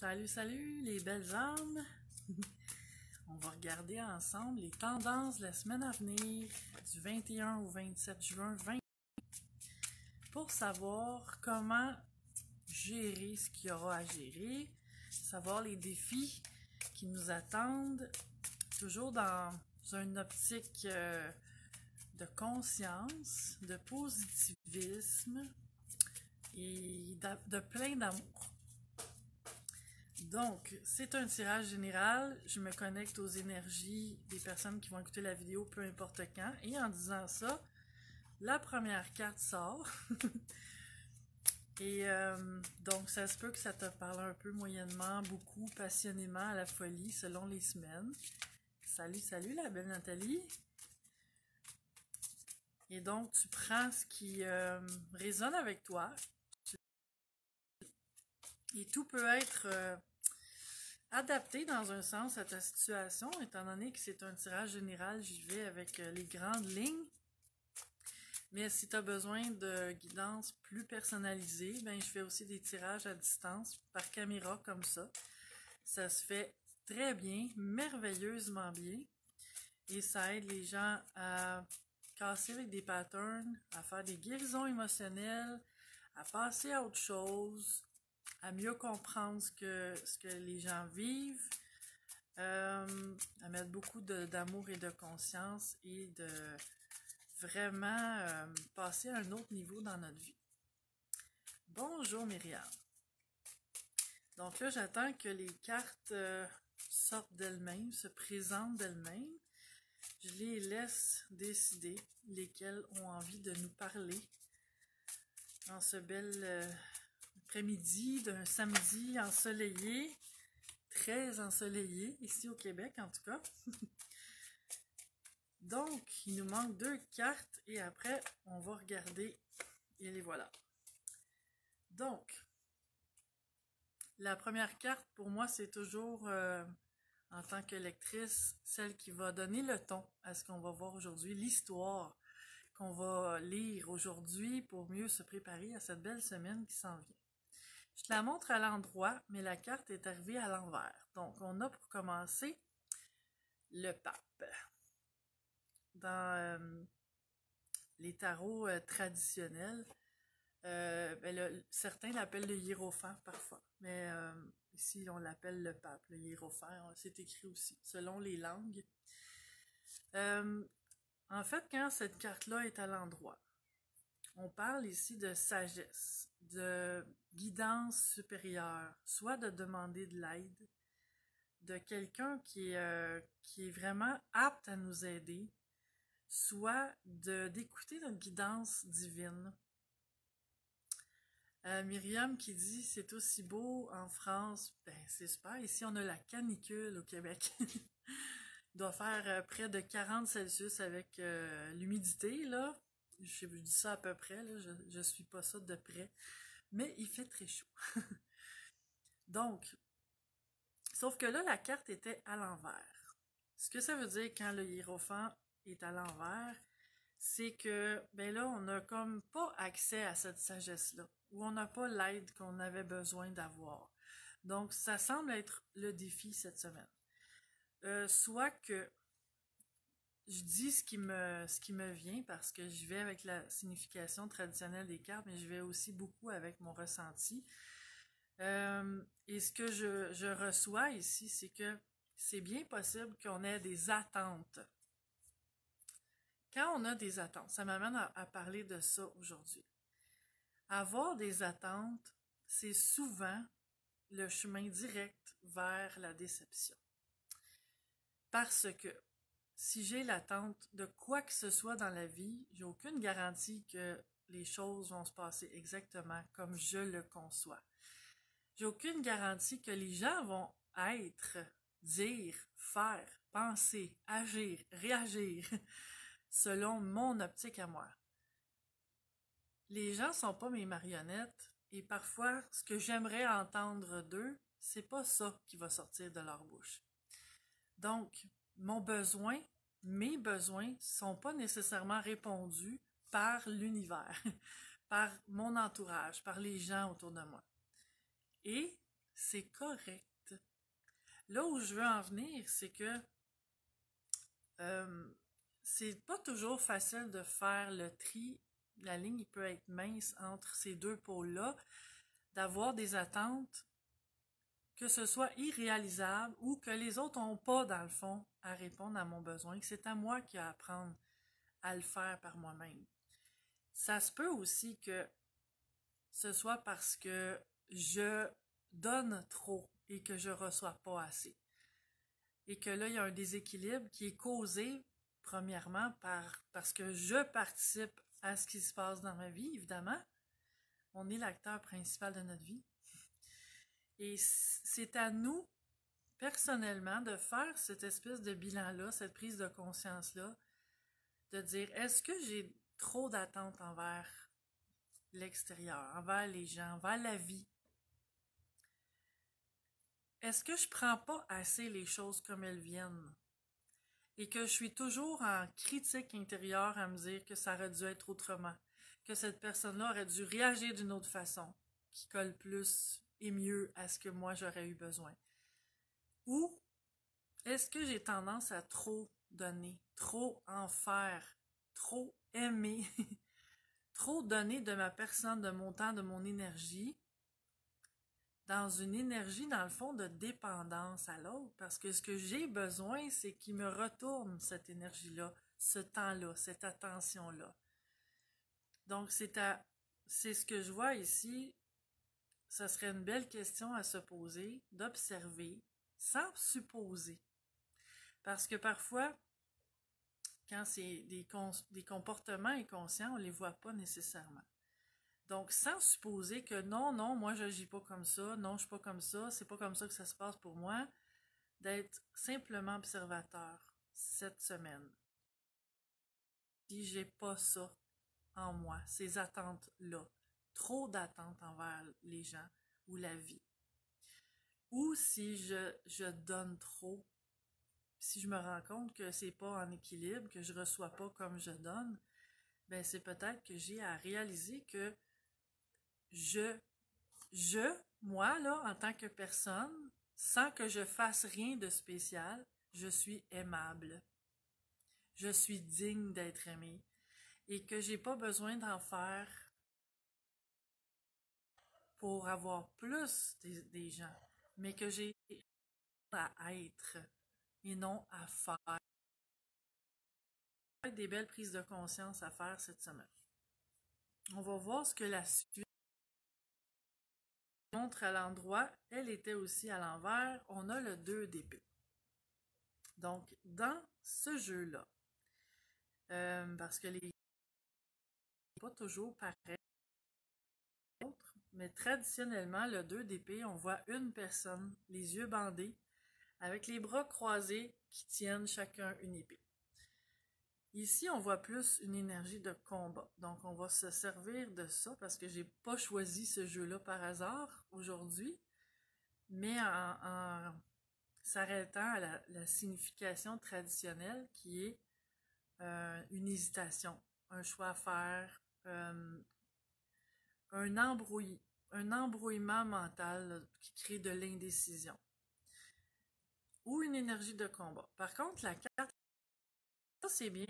Salut, salut les belles âmes! On va regarder ensemble les tendances de la semaine à venir, du 21 au 27 juin 2020, pour savoir comment gérer ce qu'il y aura à gérer, savoir les défis qui nous attendent, toujours dans une optique de conscience, de positivisme et de plein d'amour. Donc, c'est un tirage général. Je me connecte aux énergies des personnes qui vont écouter la vidéo, peu importe quand. Et en disant ça, la première carte sort. Et donc, ça se peut que ça te parle un peu moyennement, beaucoup, passionnément, à la folie, selon les semaines. Salut, salut la belle Nathalie! Et donc, tu prends ce qui résonne avec toi. Et tout peut être adapté dans un sens à ta situation, étant donné que c'est un tirage général, j'y vais avec les grandes lignes. Mais si tu as besoin de guidance plus personnalisée, ben je fais aussi des tirages à distance par caméra comme ça. Ça se fait très bien, merveilleusement bien. Et ça aide les gens à casser avec des patterns, à faire des guérisons émotionnelles, à passer à autre chose, à mieux comprendre ce que les gens vivent, à mettre beaucoup d'amour et de conscience et de vraiment passer à un autre niveau dans notre vie. Bonjour Myriam. Donc là, j'attends que les cartes sortent d'elles-mêmes, se présentent d'elles-mêmes. Je les laisse décider lesquelles ont envie de nous parler en ce bel après-midi d'un samedi ensoleillé, très ensoleillé, ici au Québec en tout cas. Donc, il nous manque 2 cartes et après, on va regarder et les voilà. Donc, la première carte pour moi, c'est toujours, en tant que lectrice, celle qui va donner le ton à ce qu'on va voir aujourd'hui, l'histoire qu'on va lire aujourd'hui pour mieux se préparer à cette belle semaine qui s'en vient. Je te la montre à l'endroit, mais la carte est arrivée à l'envers. Donc, on a pour commencer le pape. Dans les tarots traditionnels, certains l'appellent le hiérophant parfois, mais ici on l'appelle le pape, le hiérophant, c'est écrit aussi, selon les langues. En fait, quand cette carte-là est à l'endroit, on parle ici de sagesse, de guidance supérieure, soit de demander de l'aide, de quelqu'un qui est vraiment apte à nous aider, soit d'écouter notre guidance divine. Myriam qui dit « C'est aussi beau en France ». Ben, c'est super. Ici, on a la canicule au Québec. Il doit faire près de 40 Celsius avec l'humidité, là. Je dis ça à peu près, là. Je suis pas ça de près. Mais il fait très chaud. Donc, sauf que là, la carte était à l'envers. Ce que ça veut dire quand le hiérophant est à l'envers, c'est que, ben là, on n'a comme pas accès à cette sagesse-là, ou on n'a pas l'aide qu'on avait besoin d'avoir. Donc, ça semble être le défi cette semaine. Soit que je dis ce qui me vient, parce que je vais avec la signification traditionnelle des cartes, mais je vais aussi beaucoup avec mon ressenti. Et ce que je reçois ici, c'est que c'est bien possible qu'on ait des attentes. Quand on a des attentes, ça m'amène à parler de ça aujourd'hui. Avoir des attentes, c'est souvent le chemin direct vers la déception. Parce que si j'ai l'attente de quoi que ce soit dans la vie, j'ai aucune garantie que les choses vont se passer exactement comme je le conçois. J'ai aucune garantie que les gens vont être, dire, faire, penser, agir, réagir selon mon optique à moi. Les gens sont pas mes marionnettes et parfois, ce que j'aimerais entendre d'eux, c'est pas ça qui va sortir de leur bouche. Donc, mes besoins sont pas nécessairement répondus par l'univers, par mon entourage, par les gens autour de moi. Et c'est correct. Là où je veux en venir, c'est que c'est pas toujours facile de faire le tri. La ligne peut être mince entre ces deux pôles-là, d'avoir des attentes que ce soit irréalisable ou que les autres n'ont pas, dans le fond, à répondre à mon besoin, que c'est à moi qui ai à apprendre à le faire par moi-même. Ça se peut aussi que ce soit parce que je donne trop et que je reçois pas assez. Et que là, il y a un déséquilibre qui est causé, premièrement, parce que je participe à ce qui se passe dans ma vie, évidemment. On est l'acteur principal de notre vie. Et c'est à nous, personnellement, de faire cette espèce de bilan-là, cette prise de conscience-là, de dire, est-ce que j'ai trop d'attentes envers l'extérieur, envers les gens, envers la vie? Est-ce que je prends pas assez les choses comme elles viennent? Et que je suis toujours en critique intérieure à me dire que ça aurait dû être autrement, que cette personne-là aurait dû réagir d'une autre façon, qui colle plus et mieux à ce que moi j'aurais eu besoin. Ou est-ce que j'ai tendance à trop donner, trop en faire, trop aimer, trop donner de ma personne, de mon temps, de mon énergie, dans une énergie, dans le fond, de dépendance à l'autre, parce que ce que j'ai besoin, c'est qu'il me retourne cette énergie-là, ce temps-là, cette attention-là. Donc, c'est ce que je vois ici, ce serait une belle question à se poser, d'observer, sans supposer. Parce que parfois, quand c'est des comportements inconscients, on ne les voit pas nécessairement. Donc, sans supposer que non, moi je n'agis pas comme ça, non, je ne suis pas comme ça, c'est pas comme ça que ça se passe pour moi, d'être simplement observateur cette semaine. Si j'ai pas ça en moi, ces attentes-là, trop d'attentes envers les gens ou la vie, ou si je donne trop, si je me rends compte que c'est pas en équilibre, que je reçois pas comme je donne, ben c'est peut-être que j'ai à réaliser que moi, là, en tant que personne, sans que je fasse rien de spécial, je suis aimable. Je suis digne d'être aimée. Et que j'ai pas besoin d'en faire pour avoir plus des gens, mais que j'ai à être et non à faire. Des belles prises de conscience à faire cette semaine. On va voir ce que la suite montre à l'endroit. Elle était aussi à l'envers. On a le 2 d'épée. Donc, dans ce jeu-là, parce que les pas toujours pareil, mais traditionnellement, le 2 d'épée, on voit une personne, les yeux bandés, avec les bras croisés qui tiennent chacun une épée. Ici, on voit plus une énergie de combat. Donc, on va se servir de ça parce que j'ai pas choisi ce jeu-là par hasard aujourd'hui, mais en s'arrêtant à la signification traditionnelle qui est une hésitation, un choix à faire, un embrouillement mental qui crée de l'indécision ou une énergie de combat. Par contre, la carte, ça c'est bien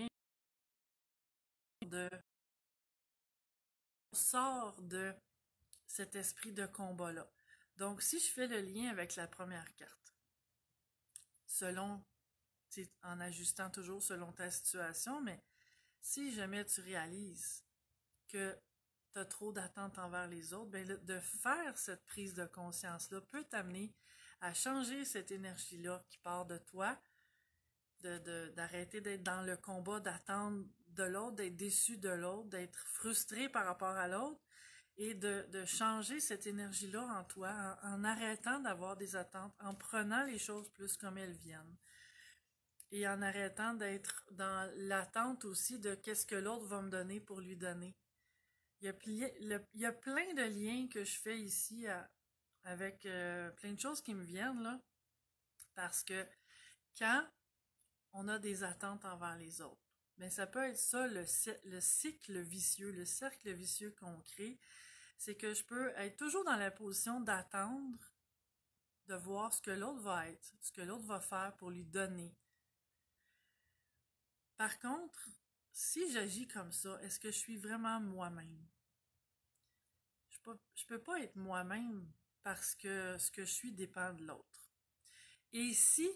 on sort de cet esprit de combat-là. Donc, si je fais le lien avec la première carte, selon, en ajustant toujours selon ta situation, mais si jamais tu réalises que tu as trop d'attentes envers les autres, bien, de faire cette prise de conscience-là peut t'amener à changer cette énergie-là qui part de toi, d'arrêter d'être dans le combat, d'attendre de l'autre, d'être déçu de l'autre, d'être frustré par rapport à l'autre, et de changer cette énergie-là en toi, en arrêtant d'avoir des attentes, en prenant les choses plus comme elles viennent. Et en arrêtant d'être dans l'attente aussi de qu'est-ce que l'autre va me donner pour lui donner. Il y a plein de liens que je fais ici avec plein de choses qui me viennent, là, parce que quand on a des attentes envers les autres, mais ça peut être ça, le cycle vicieux, le cercle vicieux qu'on crée, c'est que je peux être toujours dans la position d'attendre de voir ce que l'autre va être, ce que l'autre va faire pour lui donner. Par contre, si j'agis comme ça, est-ce que je suis vraiment moi-même? Je peux pas être moi-même parce que ce que je suis dépend de l'autre. Et si,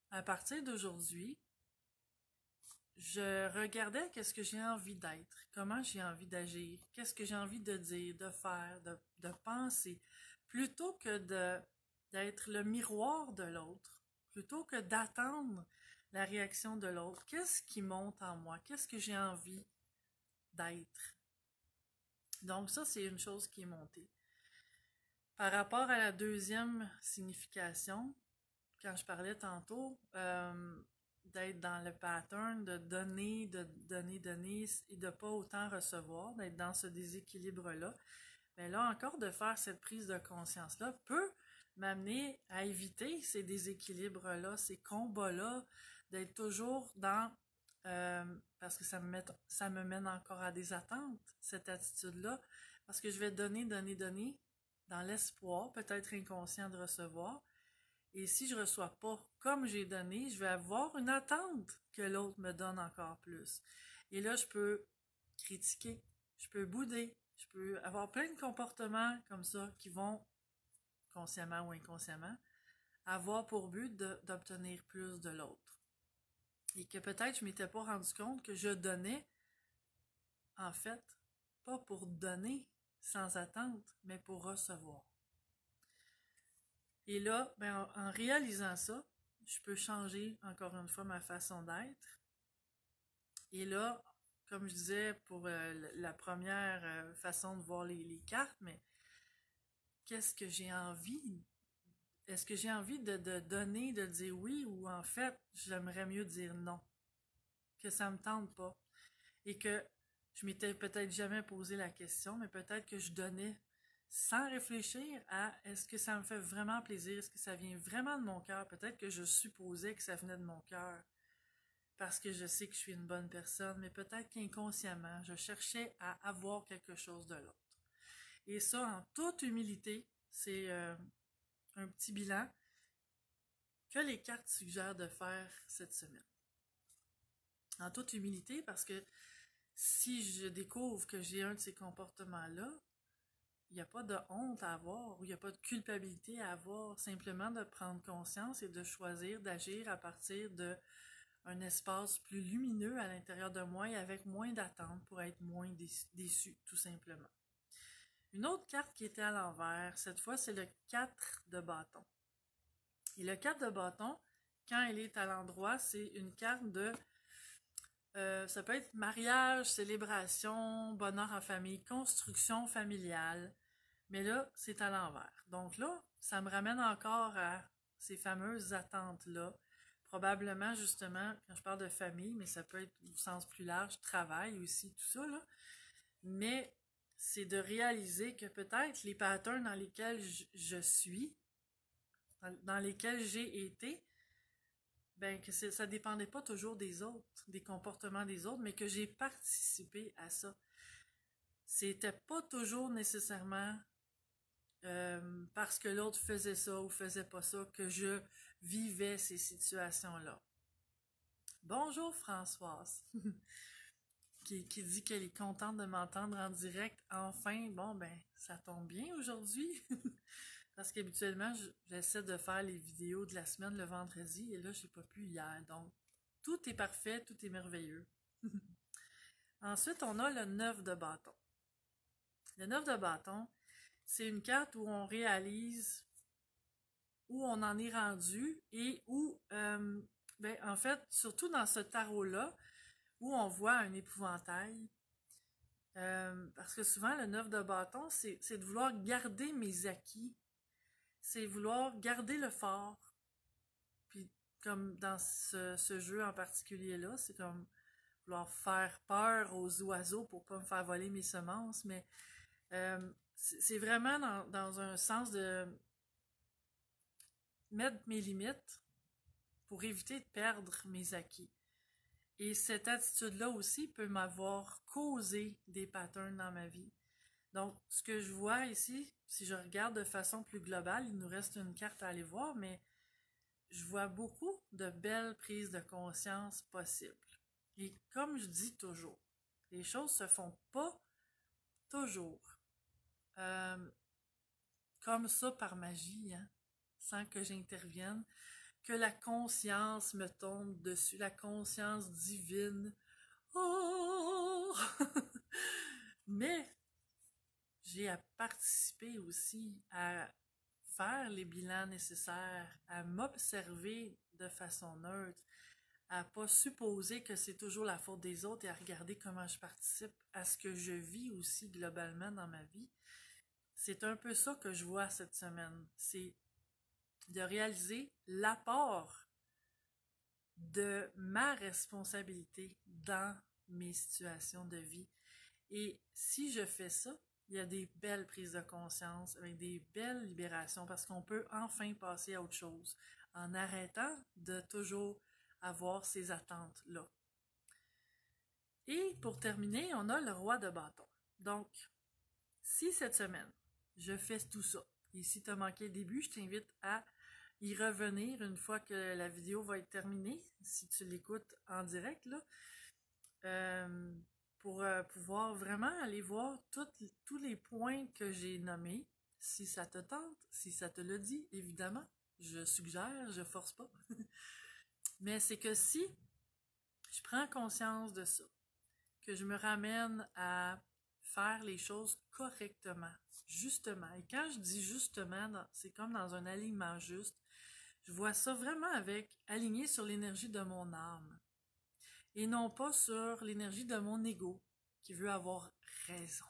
à partir d'aujourd'hui, je regardais qu'est-ce que j'ai envie d'être, comment j'ai envie d'agir, qu'est-ce que j'ai envie de dire, de faire, de penser, plutôt que d'être le miroir de l'autre, plutôt que d'attendre la réaction de l'autre, qu'est-ce qui monte en moi, qu'est-ce que j'ai envie d'être. Donc ça, c'est une chose qui est montée. Par rapport à la deuxième signification, quand je parlais tantôt, d'être dans le pattern de donner, donner et de pas autant recevoir, d'être dans ce déséquilibre-là, mais là encore, de faire cette prise de conscience-là peut m'amener à éviter ces déséquilibres-là, ces combats-là, d'être toujours dans... parce que ça me mène encore à des attentes, cette attitude-là, parce que je vais donner, dans l'espoir, peut-être inconscient de recevoir, et si je reçois pas comme j'ai donné, je vais avoir une attente que l'autre me donne encore plus. Et là, je peux critiquer, je peux bouder, je peux avoir plein de comportements comme ça qui vont, consciemment ou inconsciemment, avoir pour but d'obtenir plus de l'autre. Et que peut-être je m'étais pas rendu compte que je donnais, en fait, pas pour donner sans attente, mais pour recevoir. Et là, ben, en réalisant ça, je peux changer encore une fois ma façon d'être. Et là, comme je disais pour la première façon de voir les cartes, mais qu'est-ce que j'ai envie? Est-ce que j'ai envie de donner, de dire oui, ou en fait, j'aimerais mieux dire non? Que ça me tente pas. Et que je m'étais peut-être jamais posé la question, mais peut-être que je donnais sans réfléchir à est-ce que ça me fait vraiment plaisir, est-ce que ça vient vraiment de mon cœur. Peut-être que je supposais que ça venait de mon cœur parce que je sais que je suis une bonne personne, mais peut-être qu'inconsciemment, je cherchais à avoir quelque chose de l'autre. Et ça, en toute humilité, c'est un petit bilan que les cartes suggèrent de faire cette semaine. En toute humilité, parce que si je découvre que j'ai un de ces comportements-là, il n'y a pas de honte à avoir ou il n'y a pas de culpabilité à avoir, simplement de prendre conscience et de choisir d'agir à partir d'un espace plus lumineux à l'intérieur de moi et avec moins d'attentes pour être moins déçu, tout simplement. Une autre carte qui était à l'envers, cette fois, c'est le 4 de bâton. Et le 4 de bâton, quand il est à l'endroit, c'est une carte de... ça peut être mariage, célébration, bonheur en famille, construction familiale. Mais là, c'est à l'envers. Donc là, ça me ramène encore à ces fameuses attentes-là. Probablement, justement, quand je parle de famille, mais ça peut être au sens plus large, travail aussi, tout ça, là. Mais c'est de réaliser que peut-être les patterns dans lesquels je suis, dans lesquels j'ai été, ben que ça dépendait pas toujours des autres, des comportements des autres, mais que j'ai participé à ça. C'était pas toujours nécessairement parce que l'autre faisait ça ou faisait pas ça que je vivais ces situations-là. Bonjour Françoise, qui dit qu'elle est contente de m'entendre en direct. Enfin, bon ben, ça tombe bien aujourd'hui. Parce qu'habituellement, j'essaie de faire les vidéos de la semaine le vendredi et là, j'ai pas pu hier. Donc, tout est parfait, tout est merveilleux. Ensuite, on a le 9 de bâton. Le 9 de bâton, c'est une carte où on réalise où on en est rendu et où, ben, en fait, surtout dans ce tarot-là, où on voit un épouvantail. Parce que souvent, le 9 de bâton, c'est de vouloir garder mes acquis. C'est vouloir garder le fort. Puis, comme dans ce jeu en particulier-là, c'est comme vouloir faire peur aux oiseaux pour pas me faire voler mes semences. Mais c'est vraiment dans un sens de mettre mes limites pour éviter de perdre mes acquis. Et cette attitude-là aussi peut m'avoir causé des patterns dans ma vie. Donc, ce que je vois ici, si je regarde de façon plus globale, il nous reste une carte à aller voir, mais je vois beaucoup de belles prises de conscience possibles. Et comme je dis toujours, les choses se font pas toujours comme ça par magie, hein, sans que j'intervienne, que la conscience me tombe dessus, la conscience divine. Oh! Mais j'ai à participer aussi à faire les bilans nécessaires, à m'observer de façon neutre, à pas supposer que c'est toujours la faute des autres et à regarder comment je participe à ce que je vis aussi globalement dans ma vie. C'est un peu ça que je vois cette semaine. C'est de réaliser l'apport de ma responsabilité dans mes situations de vie. Et si je fais ça, il y a des belles prises de conscience avec des belles libérations parce qu'on peut enfin passer à autre chose en arrêtant de toujours avoir ces attentes-là. Et pour terminer, on a le roi de bâton. Donc, si cette semaine, je fais tout ça, et si tu as manqué le début, je t'invite à y revenir une fois que la vidéo va être terminée, si tu l'écoutes en direct, là, pour pouvoir vraiment aller voir tous les points que j'ai nommés, si ça te tente, si ça te le dit, évidemment, je suggère, je force pas. Mais c'est que si je prends conscience de ça, que je me ramène à faire les choses correctement, justement. Et quand je dis justement, c'est comme dans un alignement juste. Je vois ça vraiment avec aligné sur l'énergie de mon âme et non pas sur l'énergie de mon ego qui veut avoir raison,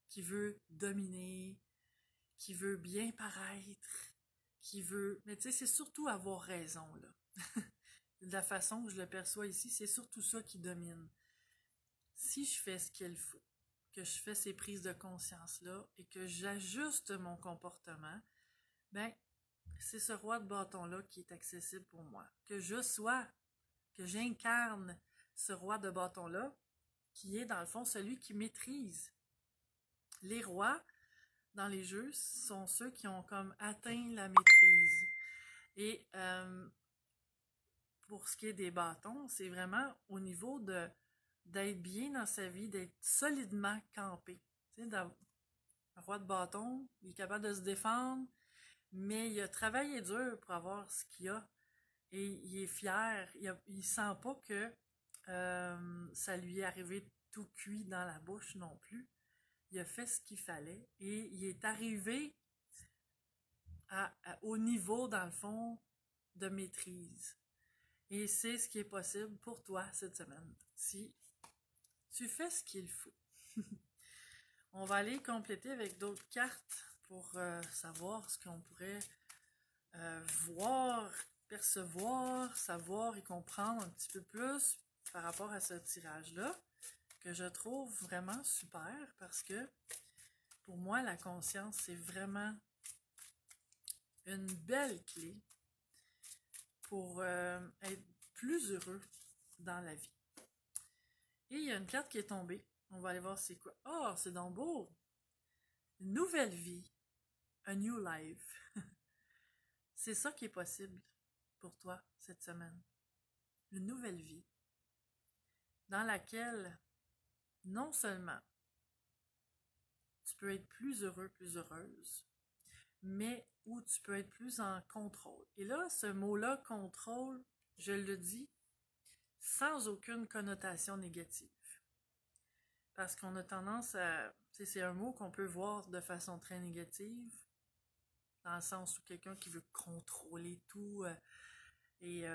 qui veut dominer, qui veut bien paraître, qui veut... Mais tu sais, c'est surtout avoir raison, là. De la façon que je le perçois ici, c'est surtout ça qui domine. Si je fais ce qu'il faut, que je fais ces prises de conscience-là et que j'ajuste mon comportement, ben, c'est ce roi de bâton-là qui est accessible pour moi. Que je sois, que j'incarne ce roi de bâton-là, qui est dans le fond celui qui maîtrise. Les rois, dans les jeux, sont ceux qui ont comme atteint la maîtrise. Et pour ce qui est des bâtons, c'est vraiment au niveau d'être bien dans sa vie, d'être solidement campé. Tu sais, le roi de bâton, il est capable de se défendre, mais il a travaillé dur pour avoir ce qu'il a. Et il est fier. Il sent pas que ça lui est arrivé tout cuit dans la bouche non plus. Il a fait ce qu'il fallait et il est arrivé au niveau, dans le fond, de maîtrise. Et c'est ce qui est possible pour toi cette semaine. Si tu fais ce qu'il faut. On va aller compléter avec d'autres cartes pour savoir ce qu'on pourrait voir, percevoir, savoir et comprendre un petit peu plus par rapport à ce tirage-là, que je trouve vraiment super parce que pour moi, la conscience, c'est vraiment une belle clé pour être plus heureux dans la vie. Et il y a une carte qui est tombée. On va aller voir c'est quoi. Oh, c'est donc beau! Une nouvelle vie. A new life. C'est ça qui est possible pour toi cette semaine. Une nouvelle vie dans laquelle non seulement tu peux être plus heureux, plus heureuse, mais où tu peux être plus en contrôle. Et là, ce mot-là, contrôle, je le dis sans aucune connotation négative. Parce qu'on a tendance à... C'est un mot qu'on peut voir de façon très négative, dans le sens où quelqu'un qui veut contrôler tout et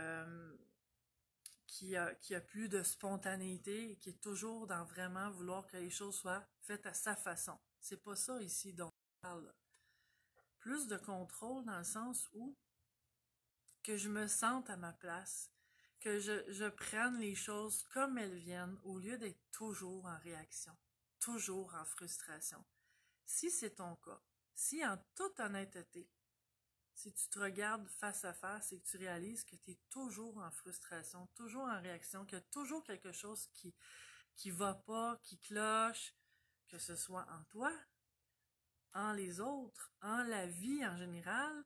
qui a plus de spontanéité et qui est toujours dans vraiment vouloir que les choses soient faites à sa façon. C'est pas ça ici dont on parle. Plus de contrôle dans le sens où que je me sente à ma place, que je prenne les choses comme elles viennent au lieu d'être toujours en réaction, toujours en frustration. Si c'est ton cas, si en toute honnêteté, si tu te regardes face à face et que tu réalises que tu es toujours en frustration, toujours en réaction, qu'il y a toujours quelque chose qui va pas, qui cloche, que ce soit en toi, en les autres, en la vie en général,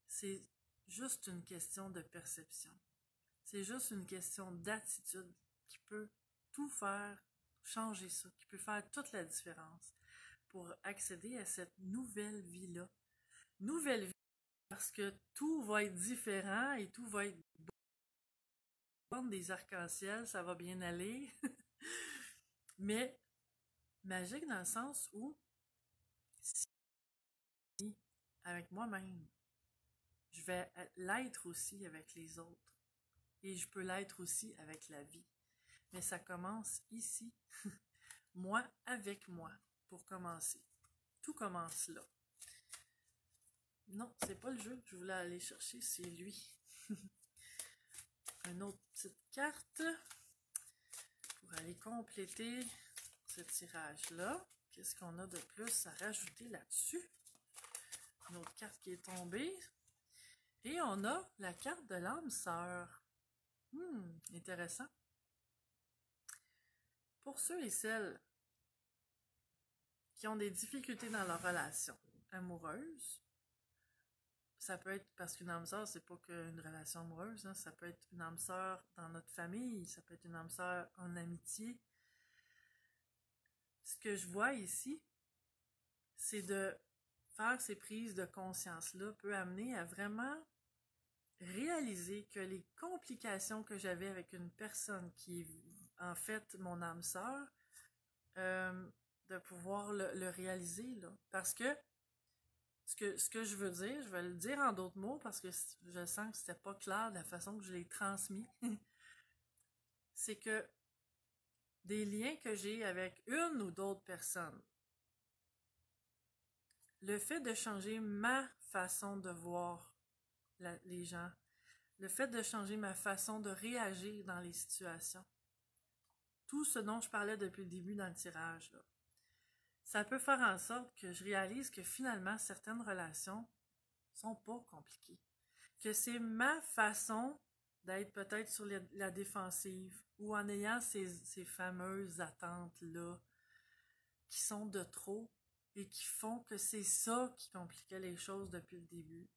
c'est juste une question de perception. C'est juste une question d'attitude qui peut tout faire changer ça, qui peut faire toute la différence pour accéder à cette nouvelle vie-là. Nouvelle vie parce que tout va être différent et tout va être beau. Des arcs-en-ciel, ça va bien aller. Mais magique dans le sens où si avec moi-même, je vais l'être aussi avec les autres. Et je peux l'être aussi avec la vie. Mais ça commence ici. Moi avec moi, pour commencer. Tout commence là. Non, c'est pas le jeu que je voulais aller chercher, c'est lui. Une autre petite carte pour aller compléter ce tirage-là. Qu'est-ce qu'on a de plus à rajouter là-dessus? Une autre carte qui est tombée. Et on a la carte de l'âme sœur. Intéressant. Pour ceux et celles qui ont des difficultés dans leur relation amoureuse, ça peut être parce qu'une âme sœur, c'est pas qu'une relation amoureuse, hein, ça peut être une âme sœur dans notre famille, ça peut être une âme sœur en amitié. Ce que je vois ici, c'est de faire ces prises de conscience-là peut amener à vraiment réaliser que les complications que j'avais avec une personne qui est en fait mon âme sœur, de pouvoir le réaliser, là. Parce que ce que je veux dire, je vais le dire en d'autres mots parce que je sens que c'était pas clair de la façon que je l'ai transmis. C'est que des liens que j'ai avec une ou d'autres personnes, le fait de changer ma façon de voir les gens, le fait de changer ma façon de réagir dans les situations, tout ce dont je parlais depuis le début dans le tirage, là, ça peut faire en sorte que je réalise que finalement certaines relations sont pas compliquées. Que c'est ma façon d'être peut-être sur la défensive ou en ayant ces fameuses attentes-là qui sont de trop et qui font que c'est ça qui compliquait les choses depuis le début.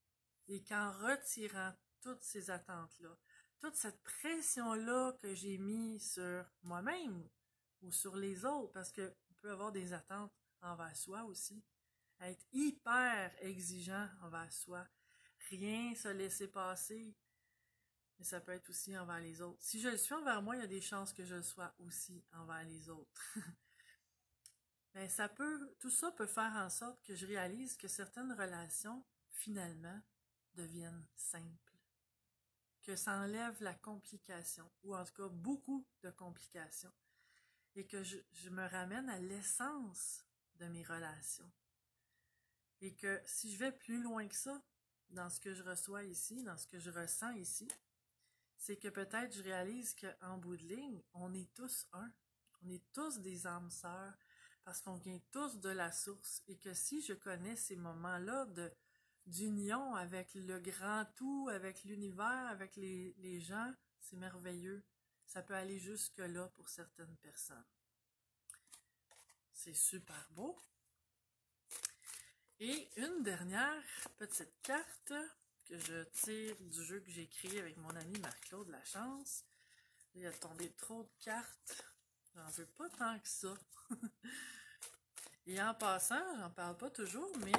Et qu'en retirant toutes ces attentes-là, toute cette pression-là que j'ai mis sur moi-même ou sur les autres, parce qu'on peut avoir des attentes envers soi aussi, être hyper exigeant envers soi, rien se laisser passer, mais ça peut être aussi envers les autres. Si je le suis envers moi, il y a des chances que je le sois aussi envers les autres. Mais tout ça peut faire en sorte que je réalise que certaines relations, finalement, deviennent simples. Que ça enlève la complication, ou en tout cas beaucoup de complications. Et que je me ramène à l'essence de mes relations. Et que si je vais plus loin que ça, dans ce que je reçois ici, dans ce que je ressens ici, c'est que peut-être je réalise qu'en bout de ligne, on est tous un. On est tous des âmes sœurs parce qu'on vient tous de la source. Et que si je connais ces moments-là d'union avec le grand tout, avec l'univers, avec les gens, c'est merveilleux. Ça peut aller jusque-là pour certaines personnes. C'est super beau. Et une dernière petite carte que je tire du jeu que j'ai créé avec mon ami Marc-Claude Lachance. Il a tombé trop de cartes. J'en veux pas tant que ça. Et en passant, j'en parle pas toujours, mais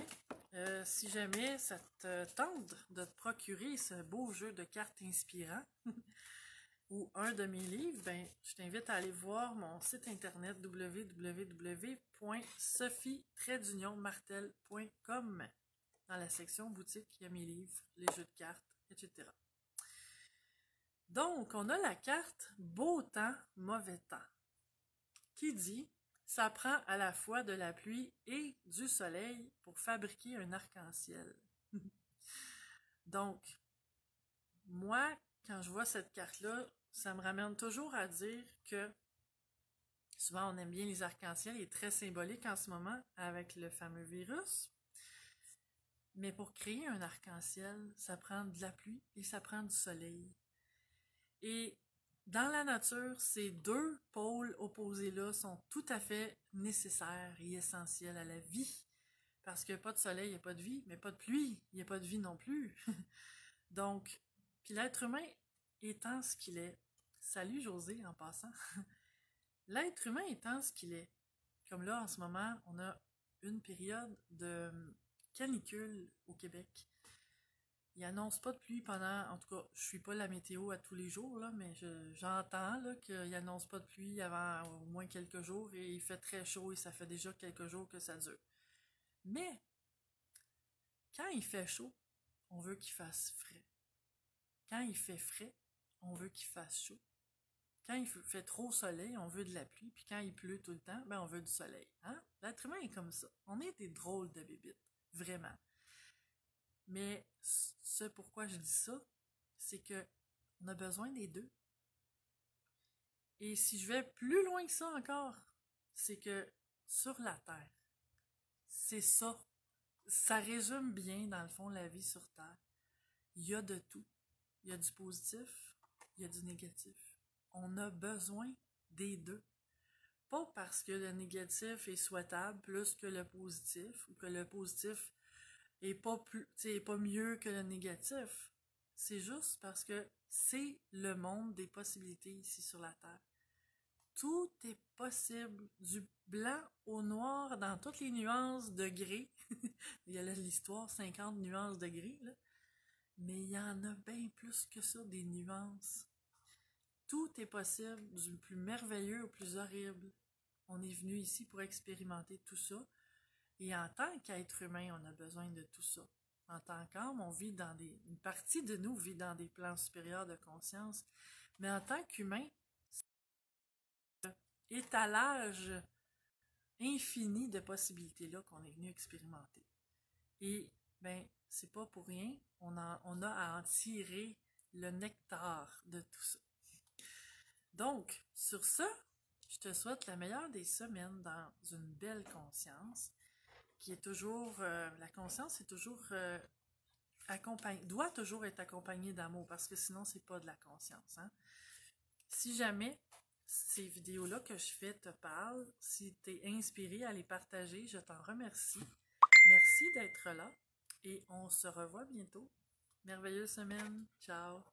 si jamais ça te tente de te procurer ce beau jeu de cartes inspirant ou un de mes livres, ben, je t'invite à aller voir mon site internet www.sophie-martel.com. Dans la section boutique, il y a mes livres, les jeux de cartes, etc. Donc, on a la carte Beau temps, mauvais temps, qui dit « Ça prend à la fois de la pluie et du soleil pour fabriquer un arc-en-ciel. » Donc, moi, quand je vois cette carte-là, ça me ramène toujours à dire que souvent on aime bien les arcs-en-ciel, il est très symbolique en ce moment avec le fameux virus. Mais pour créer un arc-en-ciel, ça prend de la pluie et ça prend du soleil. Et Dans la nature, ces deux pôles opposés-là sont tout à fait nécessaires et essentiels à la vie. Parce que pas de soleil, il n'y a pas de vie, mais pas de pluie, il n'y a pas de vie non plus. Donc, puis l'être humain étant ce qu'il est, salut José en passant, l'être humain étant ce qu'il est, comme là en ce moment, on a une période de canicule au Québec. Il annonce pas de pluie pendant, en tout cas, je suis pas la météo à tous les jours, là, mais j'entends là, qu'il annonce pas de pluie avant au moins quelques jours et il fait très chaud et ça fait déjà quelques jours que ça dure. Mais, quand il fait chaud, on veut qu'il fasse frais. Quand il fait frais, on veut qu'il fasse chaud. Quand il fait trop soleil, on veut de la pluie, puis quand il pleut tout le temps, ben on veut du soleil. Hein? L'être humain est comme ça. On est des drôles de bébites, vraiment. Mais ce pourquoi je dis ça, c'est que on a besoin des deux. Et si je vais plus loin que ça encore, c'est que sur la Terre, c'est ça. Ça résume bien, dans le fond, la vie sur Terre. Il y a de tout. Il y a du positif, il y a du négatif. On a besoin des deux. Pas parce que le négatif est souhaitable plus que le positif, ou que le positif est pas plus, est pas mieux que le négatif. C'est juste parce que c'est le monde des possibilités ici sur la Terre. Tout est possible, du blanc au noir, dans toutes les nuances de gris. Il y a l'histoire 50 nuances de gris, là. Mais il y en a bien plus que ça, des nuances. Tout est possible, du plus merveilleux au plus horrible. On est venu ici pour expérimenter tout ça. Et en tant qu'être humain, on a besoin de tout ça. En tant qu'homme, on vit dans une partie de nous vit dans des plans supérieurs de conscience. Mais en tant qu'humain, étalage infini de possibilités-là qu'on est venu expérimenter. Et, ben, c'est pas pour rien. On a à en tirer le nectar de tout ça. Donc, sur ça, je te souhaite la meilleure des semaines dans une belle conscience, qui est toujours, la conscience est toujours doit toujours être accompagnée d'amour, parce que sinon, c'est pas de la conscience. Hein? Si jamais ces vidéos-là que je fais te parlent, si tu es inspiré à les partager, je t'en remercie. Merci d'être là et on se revoit bientôt. Merveilleuse semaine. Ciao!